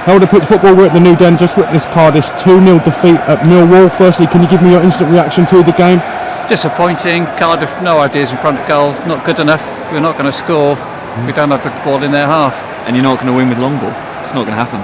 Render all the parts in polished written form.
Held a pitch football, we're at the New Den, just witnessed Cardiff's 2-0 defeat at Millwall. Firstly, can you give me your instant reaction to the game? Disappointing. Cardiff, no ideas in front of goal, not good enough. We're not going to score if we don't have the ball in their half. And you're not going to win with long ball. It's not going to happen.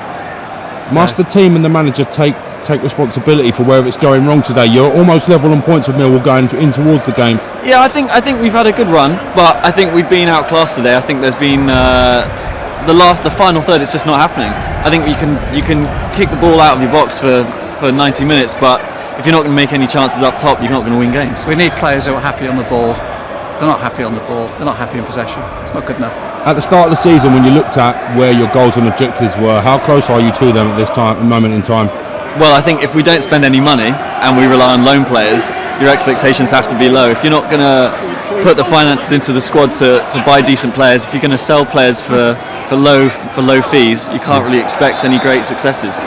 Must the team and the manager take responsibility for where it's going wrong today? You're almost level on points with Millwall going in towards the game. Yeah, I think we've had a good run, but I think we've been outclassed today. I think there's been the final third. It's just not happening. I think you can kick the ball out of your box for 90 minutes, but if you're not going to make any chances up top, you're not going to win games. We need players who are happy on the ball. They're not happy on the ball. They're not happy in possession. It's not good enough. At the start of the season, when you looked at where your goals and objectives were, how close are you to them at this moment in time? Well, I think if we don't spend any money and we rely on loan players, your expectations have to be low. If you're not going to put the finances into the squad to buy decent players, if you're going to sell players for low fees, you can't really expect any great successes.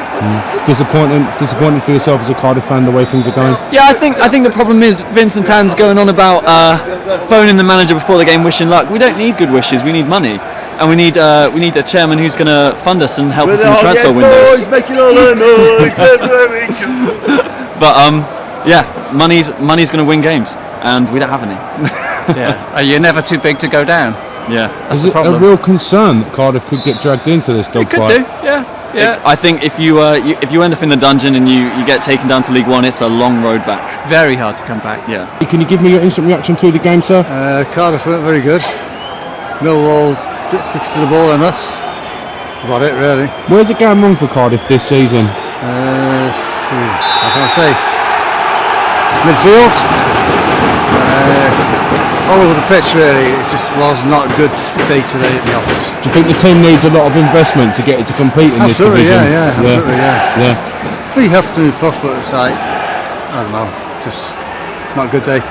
Disappointed for yourself as a Cardiff fan, the way things are going? Yeah, I think the problem is Vincent Tan's going on about phoning the manager before the game, wishing luck. We don't need good wishes. We need money, and we need a chairman who's going to fund us and help us in the transfer windows. Making all the noise. But yeah, money's going to win games, and we don't have any. Yeah, are you never too big to go down? Yeah, that's is the it problem. a real concern that Cardiff could get dragged into this dogfight? It could do, yeah. I think if you end up in the dungeon and you get taken down to League One, it's a long road back. Very hard to come back. Yeah. Can you give me your instant reaction to the game, sir? Cardiff weren't very good. Millwall kicks to the ball and us. That's about it, really. Where's it going wrong for Cardiff this season? I can't say. Midfield. All over the pitch, really. It just was not a good day today at the office. Do you think the team needs a lot of investment to get it to compete in Absolutely, this division? Yeah. Yeah. We have to puff, but it's like, I don't know, just not a good day.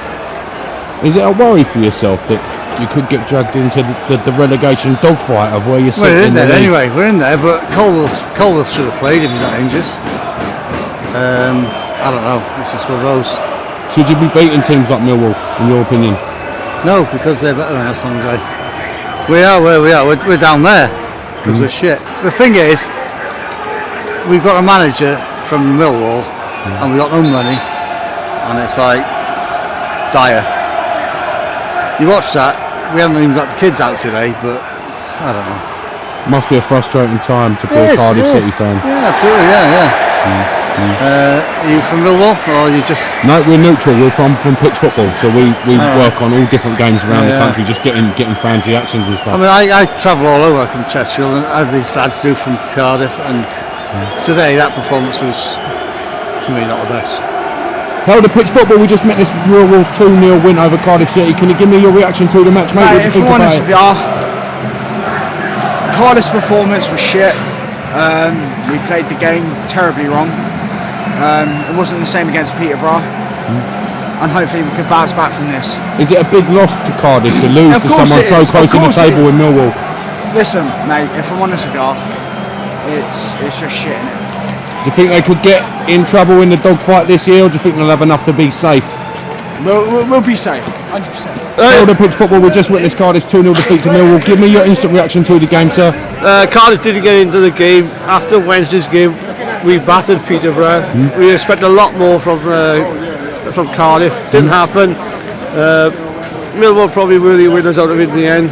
Is it a worry for yourself that you could get dragged into the relegation dogfight of where you're sitting? We're in there anyway, we're in there, but Colwell should have played if he's not injured. I don't know, it's just one of those. Should you be beating teams like Millwall, in your opinion? No, because they're better than us on the day. We are where we are, we're down there, because we're shit. The thing is, we've got a manager from Millwall, and we've got no money, and it's like, dire. You watch that, we haven't even got the kids out today, but I don't know. Must be a frustrating time to be a Cardiff City fan. Yeah, absolutely, yeah. Are you from Millwall, or are you just... No, we're neutral. We're from pitch football, so we work on all different games around the country, just getting fans' reactions and stuff. I mean, I travel all over from Chesterfield, and I have these lads do from Cardiff, and today that performance was, for me, not the best. Held a pitch football, we just met this Millwall's 2-0 win over Cardiff City. Can you give me your reaction to the match, mate? If I'm honest with you, Cardiff's performance was shit. We played the game terribly wrong. It wasn't the same against Peterborough, and hopefully we can bounce back from this. Is it a big loss to Cardiff to lose to someone so close in the table in Millwall? Listen, mate, if I'm honest with you, it's just shit, innit? Do you think they could get in trouble in the dogfight this year, or do you think they'll have enough to be safe? We'll be safe, 100%. Held a pitch football, we just witnessed Cardiff's 2-0 defeat to Millwall. Give me your instant reaction to the game, sir. Cardiff didn't get into the game. After Wednesday's game, we battered Peterborough. We expect a lot more from Cardiff. Didn't happen. Millwall probably were the winners out of it in the end.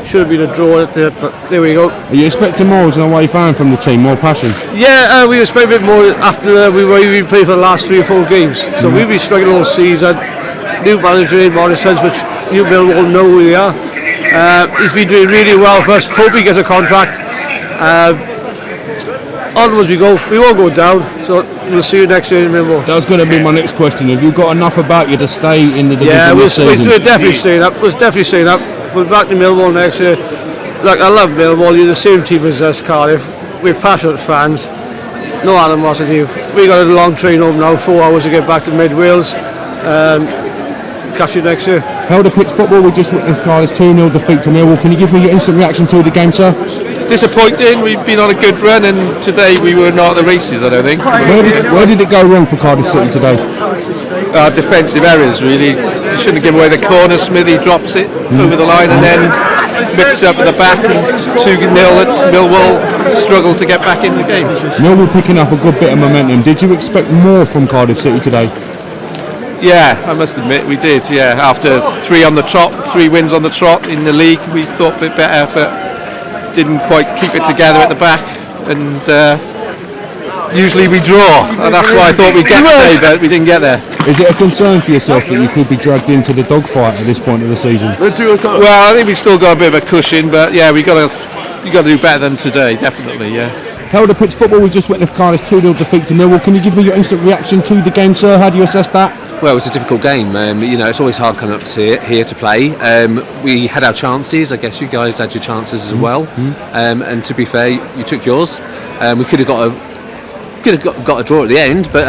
Should have been a draw at it, but there we go. Are you expecting more as an away fan from the team, more passion? Yeah, we expect a bit more after we've been playing for the last 3 or 4 games. So we've been struggling all season. New manager in Morrison's, which you Millwall know who they are. He's been doing really well for us. Hope he gets a contract. Onwards we go. We won't go down. So we'll see you next year in Millwall. That was going to be my next question. Have you got enough about you to stay in the division? Yeah, we're definitely staying up. We're definitely staying up. We're back to Millwall next year. Look, I love Millwall. You're the same team as us, Cardiff. We're passionate fans. No animosity. We got a long train home now. 4 hours to get back to Mid Wales. Catch you next year. Held a pitch football, we just witnessed Cardiff's 2-0 defeat to Millwall. Can you give me your instant reaction to the game, sir? Disappointing. We've been on a good run, and today we were not at the races, I don't think. Where did it go wrong for Cardiff City today? Defensive errors, really. You shouldn't have given away the corner. Smithy drops it over the line, and then mixed up at the back, and 2-0 at Millwall struggled to get back in the game. Millwall picking up a good bit of momentum. Did you expect more from Cardiff City today? Yeah, I must admit we did. Yeah, after 3 wins on the trot in the league, we thought a bit better, but didn't quite keep it together at the back. And usually we draw, and that's why I thought we'd get today, but we didn't get there. Is it a concern for yourself that you could be dragged into the dogfight at this point of the season? Well, I think we've still got a bit of a cushion, but yeah, we got to do better than today, definitely. Yeah. Held a pitch football. We just witnessed Cardiff's 2-0 defeat to Millwall. Can you give me your instant reaction to the game, sir? How do you assess that? Well, it was a difficult game. It's always hard coming up to here to play. We had our chances. I guess you guys had your chances as well. And to be fair, you took yours. We could have got a draw at the end, but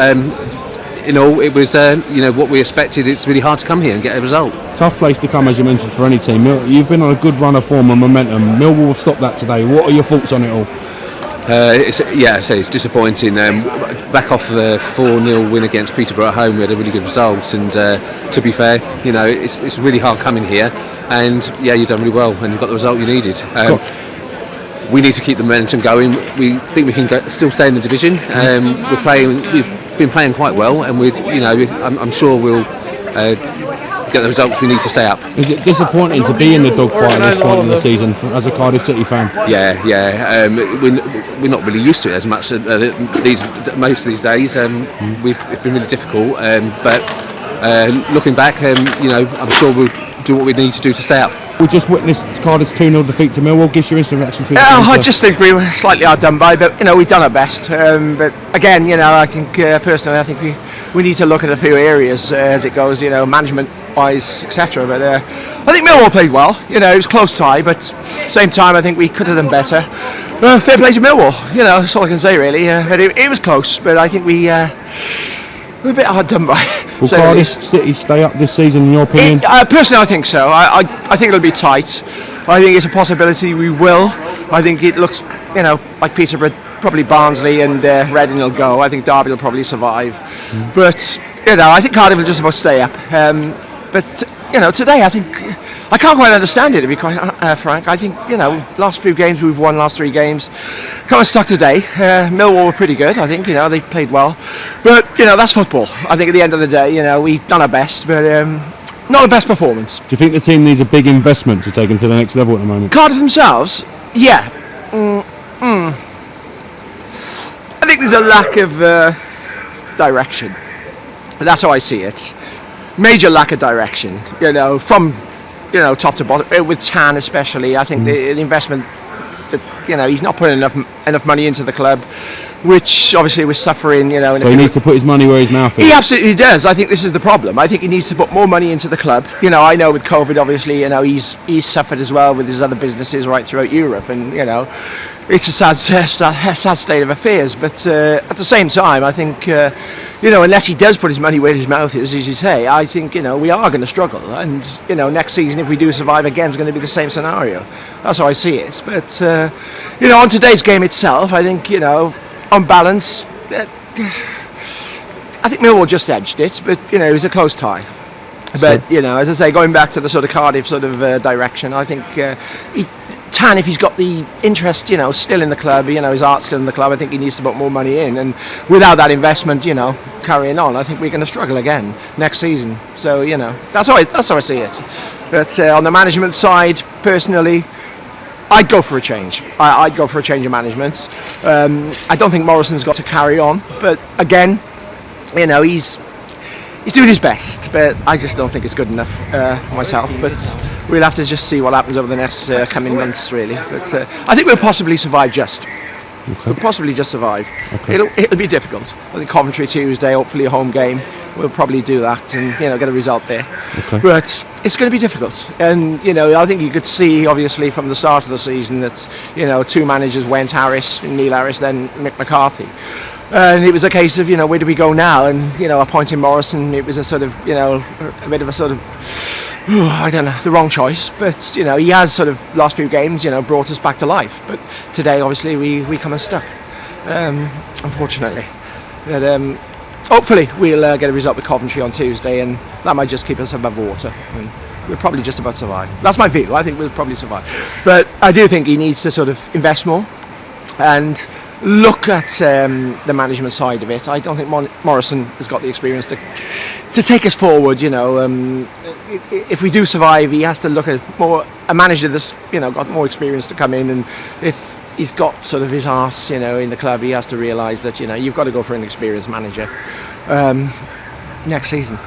it was what we expected. It's really hard to come here and get a result. Tough place to come, as you mentioned, for any team. You've been on a good run of form and momentum. Millwall have stopped that today. What are your thoughts on it all? It's disappointing. Back off the 4-0 win against Peterborough at home, we had a really good result. And to be fair, it's really hard coming here. And you've done really well, and you've got the result you needed. We need to keep the momentum going. We think we can still stay in the division. We've been playing quite well, and I'm sure we'll get the results we need to stay up. Is it disappointing to be in the dogfight at this point in the season as a Cardiff City fan? Yeah. We're not really used to it as much most of these days. It's been really difficult. But looking back, I'm sure we'll do what we need to do to stay up. We just witnessed Cardiff's 2-0 defeat to Millwall. Gives your instant reaction to it? I just think we were slightly outdone by, but we've done our best. But again, I think personally, I think we need to look at a few areas as it goes, management-wise, etc. But I think Millwall played well. It was a close tie, but same time, I think we could have done better. Fair play to Millwall. That's all I can say really. But it was close, but I think we're a bit hard done by. Will Cardiff City stay up this season, in your opinion? Personally, I think so. I think it'll be tight. I think it's a possibility we will. I think it looks, like Peterborough, probably Barnsley and Reading will go. I think Derby will probably survive. But, I think Cardiff will just about stay up. But today I think I can't quite understand it, to be quite frank. I think last few games we've won, last 3 games, kind of stuck today. Millwall were pretty good. I think they played well, but that's football. I think at the end of the day, we've done our best, but not the best performance. Do you think the team needs a big investment to take them to the next level at the moment? Cardiff themselves, yeah. I think there's a lack of direction. That's how I see it. Major lack of direction, from top to bottom, with Tan especially. I think the investment that he's not putting enough money into the club, which obviously we're suffering. So he needs to put his money where his mouth is. He absolutely does. I think this is the problem. I think he needs to put more money into the club. I know with COVID, obviously, he's suffered as well with his other businesses right throughout Europe, and it's a sad state of affairs. But at the same time, I think unless he does put his money where his mouth is, as you say, I think we are going to struggle. And next season, if we do survive again, it's going to be the same scenario. That's how I see it. But on today's game itself, I think on balance, I think Millwall just edged it, but it was a close tie. But as I say, going back to the sort of Cardiff sort of direction, I think Tan, if he's got the interest, still in the club, his heart's still in the club, I think he needs to put more money in. And without that investment, carrying on, I think we're going to struggle again next season. So that's how I see it. But on the management side, personally, I'd go for a change. I'd go for a change of management. I don't think Morrison's got to carry on, but again, he's doing his best, but I just don't think it's good enough myself. But we'll have to just see what happens over the next coming months, really. But I think we'll possibly survive just. Okay. We'll possibly just survive. Okay. It'll be difficult. I think Coventry Tuesday, hopefully a home game. We'll probably do that and get a result there. Okay. But it's going to be difficult. And I think you could see obviously from the start of the season that 2 managers went, Neil Harris, then Mick McCarthy. And it was a case of where do we go now? And appointing Morrison, it was a sort of a bit of a sort of I don't know, the wrong choice. But he has sort of last few games brought us back to life. But today obviously we come unstuck, unfortunately. But hopefully we'll get a result with Coventry on Tuesday, and that might just keep us above water. we'll probably just about survive. That's my view. I think we'll probably survive. But I do think he needs to sort of invest more and look at the management side of it. I don't think Morrison has got the experience to take us forward. If we do survive, he has to look at a manager that's got more experience to come in, and if he's got sort of his arse in the club, he has to realise that you've got to go for an experienced manager next season.